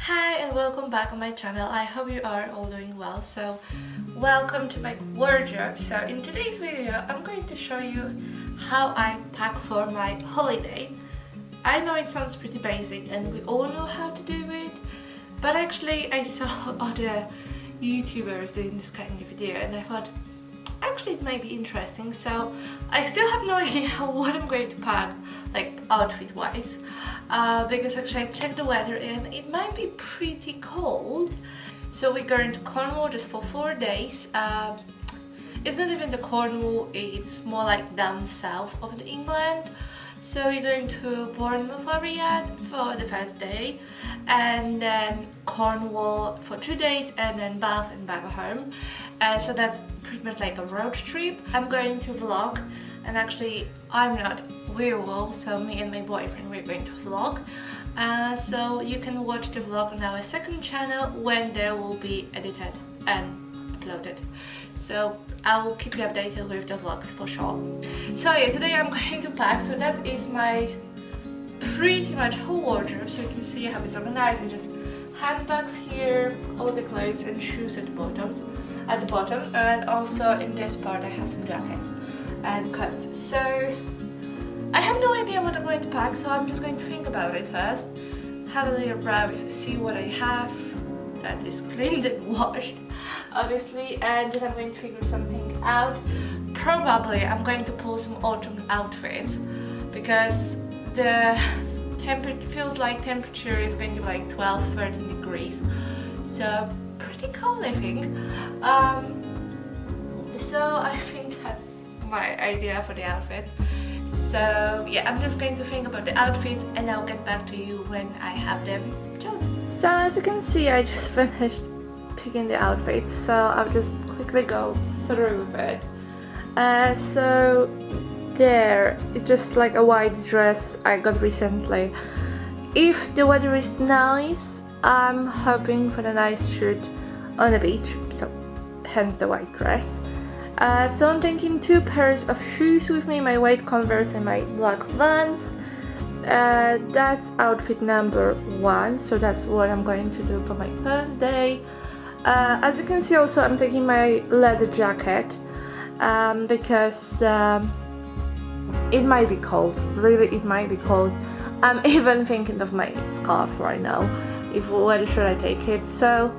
Hi and welcome back on my channel. I hope you are all doing well. So welcome to my wardrobe. So in today's video I'm going to show you how I pack for my holiday. I know it sounds pretty basic and we all know how to do it, but actually I saw other YouTubers doing this kind of video and I thought actually it might be interesting. So I still have no idea what I'm going to pack, like outfit wise, because actually I checked the weather and it might be pretty cold. So we're going to Cornwall just for 4 days. It's not even the Cornwall, it's more like down south of the England. So we're going to Bournemouth area for the first day, and then Cornwall for 2 days, and then Bath and back home. So that's pretty much like a road trip. I'm going to vlog, and actually I'm not, we will, so me and my boyfriend, we're going to vlog. So you can watch the vlog on our second channel when they will be edited and uploaded. So I will keep you updated with the vlogs for sure. So yeah, today I'm going to pack, so that is my pretty much whole wardrobe. So you can see how it's organized. It's just handbags here, all the clothes and shoes at the bottom, and also in this part I have some jackets and coats. So I have no idea what I'm going to pack, so I'm just going to think about it first, have a little browse, see what I have that is cleaned and washed, obviously, and then I'm going to figure something out. Probably I'm going to pull some autumn outfits because the feels like temperature is going to be like 12-13 degrees, so pretty cold I think. So I think that's my idea for the outfits. So yeah, I'm just going to think about the outfits and I'll get back to you when I have them chosen. So as you can see, I just finished picking the outfits, so I'll just quickly go through with it. So there, it's just like a white dress I got recently. If the weather is nice, I'm hoping for a nice shoot on the beach, so hence the white dress. So I'm taking 2 pairs of shoes with me, my white Converse and my black Vans. That's outfit number 1, so that's what I'm going to do for my first day. As you can see also I'm taking my leather jacket because it might be cold, really it might be cold. I'm even thinking of my scarf right now, whether should I take it. So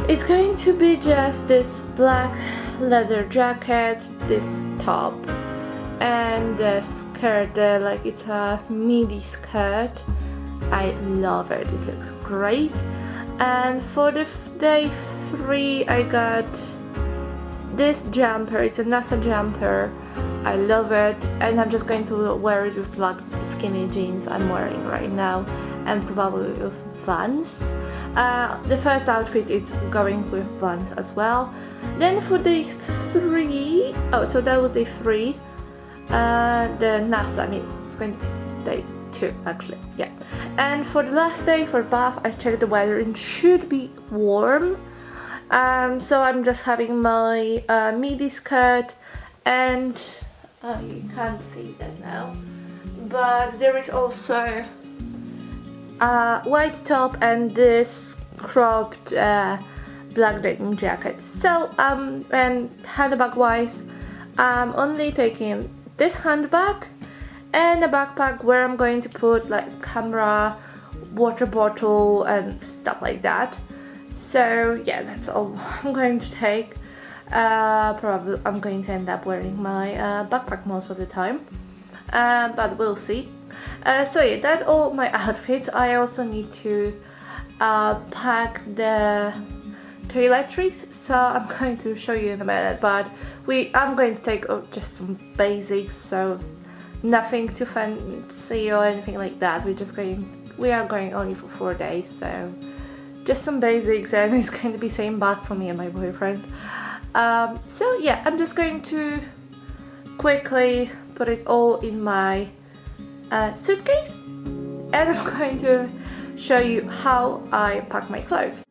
it's going to be just this black leather jacket, this top, and the skirt, like it's a midi skirt. I love it, it looks great. And for the day 3 I got this jumper, it's a NASA jumper. I love it, and I'm just going to wear it with black skinny jeans I'm wearing right now, and probably with Vans. The first outfit is going with Vans as well. Then for day 3, so that was day 3, the NASA, I mean it's going to be day 2 actually, yeah. And for the last day, for Bath, I checked the weather and it should be warm. So I'm just having my midi skirt, and you can't see that now, but there is also a white top and this cropped black denim jacket. So and handbag wise, I'm only taking this handbag and a backpack where I'm going to put like camera, water bottle and stuff like that. So yeah, that's all I'm going to take. Probably I'm going to end up wearing my backpack most of the time, but we'll see. So yeah, that's all my outfits. I also need to pack the toiletries, so I'm going to show you in a minute, but I'm going to take just some basics, so nothing too fancy or anything like that. We are going only for 4 days, so just some basics, and it's going to be same bag for me and my boyfriend. So yeah, I'm just going to quickly put it all in my suitcase, and I'm going to show you how I pack my clothes.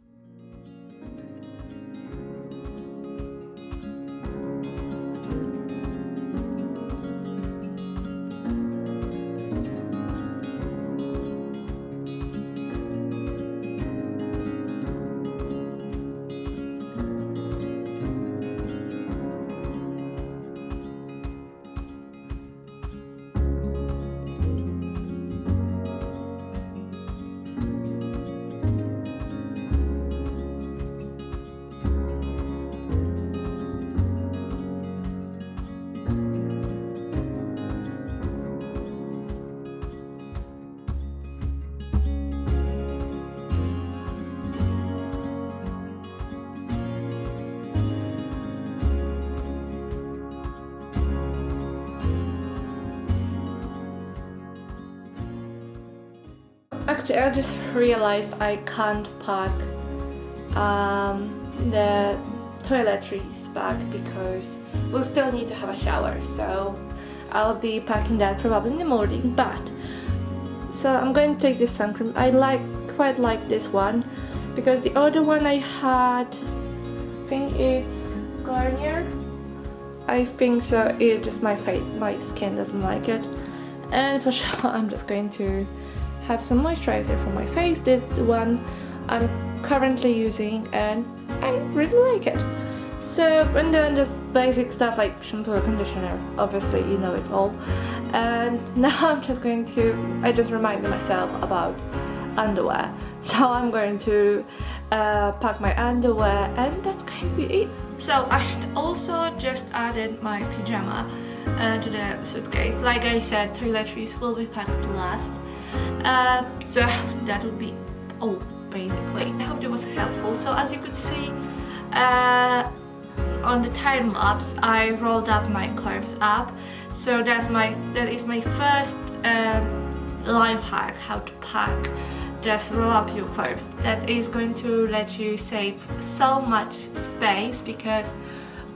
actually I just realized I can't pack the toiletries back because we'll still need to have a shower, so I'll be packing that probably in the morning. But so I'm going to take this sun cream. I quite like this one because the other one I had, I think it's Garnier. I think so. It's just my skin doesn't like it. And for sure I'm just going to have some moisturizer for my face. This is the one I'm currently using and I really like it. So, and then just basic stuff like shampoo, conditioner, obviously you know it all. And now I'm just going to, I just reminded myself about underwear. So I'm going to pack my underwear and that's going to be it. So I also just added my pyjama to the suitcase. Like I said, toiletries will be packed last. So that would be all basically. I hope it was helpful. So as you could see on the time lapse, I rolled up my clothes up. So that is my first life hack, how to pack. Just roll up your clothes. That is going to let you save so much space because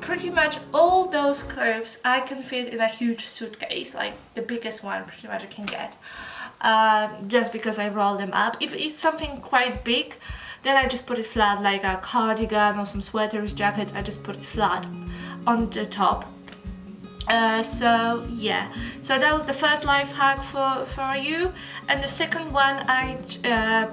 pretty much all those clothes I can fit in a huge suitcase, like the biggest one pretty much I can get, just because I roll them up. If it's something quite big, then I just put it flat, like a cardigan or some sweaters, jacket. I just put it flat on the top. So yeah, so that was the first life hack for you. And the second one, I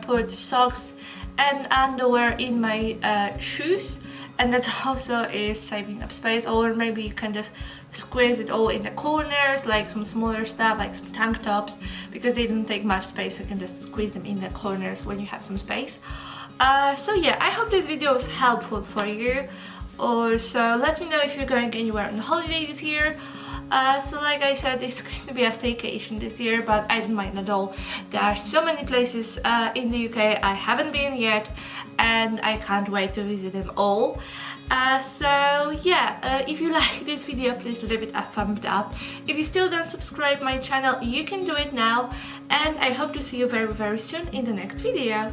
put socks and underwear in my shoes, and that also is saving up space. Or maybe you can just squeeze it all in the corners, like some smaller stuff, like some tank tops, because they don't take much space, so you can just squeeze them in the corners when you have some space. So yeah, I hope this video was helpful for you. Also, let me know if you're going anywhere on holiday this year. So like I said, it's going to be a staycation this year, but I don't mind at all. There are so many places in the UK I haven't been yet, and I can't wait to visit them all. So yeah, if you like this video, please leave it a thumbs up. If you still don't subscribe my channel, you can do it now, and I hope to see you very soon in the next video.